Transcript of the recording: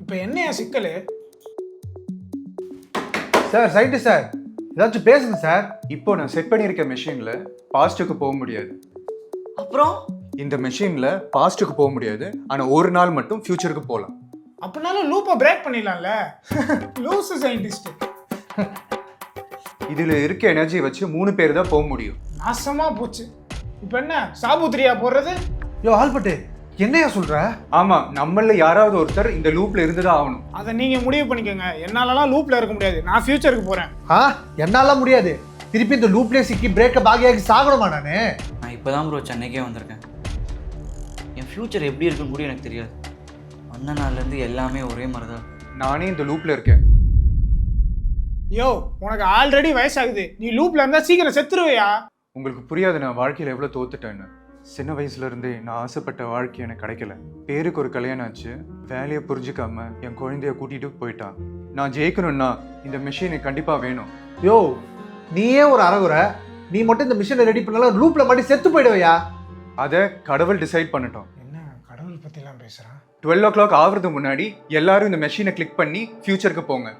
இப்போ என்னையா சிக்கல்? சார் சைட்டு சார், ஏதாச்சும் பேசுங்க சார். இப்போ நான் செட் பண்ணியிருக்க மெஷினில் பாஸ்ட்டுக்கு போக முடியாது. அப்புறம் இந்த மெஷினில் பாஸ்ட்டுக்கு போக முடியாது, ஆனால் ஒரு நாள் மட்டும் ஃபியூச்சருக்கு போகலாம். அப்படினாலும் லூப்பை பிரேக் பண்ணிடலாம்ல. லூசு சயின்டிஸ்ட். இதில் இருக்க எனர்ஜி வச்சு 3 பேர் தான் போக முடியும். நாசமா போச்சு. இப்போ என்ன சாபுத்திரியா போடுறது? யோ ஆல்பர்ட், என்னையா சொல்ற? ஆமாம், நம்மள யாராவது ஒருத்தர் இந்த லூப்பில் இருந்து தான் ஆகணும். அதை நீங்கள் முடிவு பண்ணிக்கோங்க. என்னாலலாம் லூப்பில் இருக்க முடியாது. நான் ஃபியூச்சருக்கு போகிறேன். என்னால முடியாது. திருப்பி இந்த லூப்லேயே சிக்கி பிரேக்கப் ஆகியாகி சாகணுமா நானு? நான் இப்போ தான் ப்ரோ சென்னைக்கே வந்திருக்கேன். என் ஃப்யூச்சர் எப்படி இருக்குன்னு கூட எனக்கு தெரியாது. வந்த நாள்லேருந்து எல்லாமே ஒரே மாதிரி தான். நானே இந்த லூப்பில் இருக்கேன். யோ, உனக்கு ஆல்ரெடி வயசாகுது. நீ லூப்பில் இருந்தால் சீக்கிரம் செத்துருவையா? உங்களுக்கு புரியாது நான் வாழ்க்கையில் எவ்வளோ தோத்துட்டேன்னு. சின்ன வயசுலேருந்தே நான் ஆசைப்பட்ட வாழ்க்கை எனக்கு கிடைக்கல. பேருக்கு ஒரு கல்யாணம் ஆச்சு, வேலையை புரிஞ்சுக்காம என் குழந்தைய கூட்டிகிட்டு போயிட்டான். நான் ஜெயிக்கணும்னா இந்த மிஷினை கண்டிப்பாக வேணும். யோ, நீயே ஒரு அறகுறை. நீ மட்டும் இந்த மிஷினை ரெடி பண்ணலாம், லூப்ல மட்டும் செத்து போயிடுவையா? அதை கடவுள் டிசைட் பண்ணட்டும். என்ன கடவுள் பற்றிலாம் பேசுகிறான்? 12 o'clock ஆகிறதுக்கு முன்னாடி எல்லாரும் இந்த மெஷினை கிளிக் பண்ணி ஃபியூச்சருக்கு போங்க.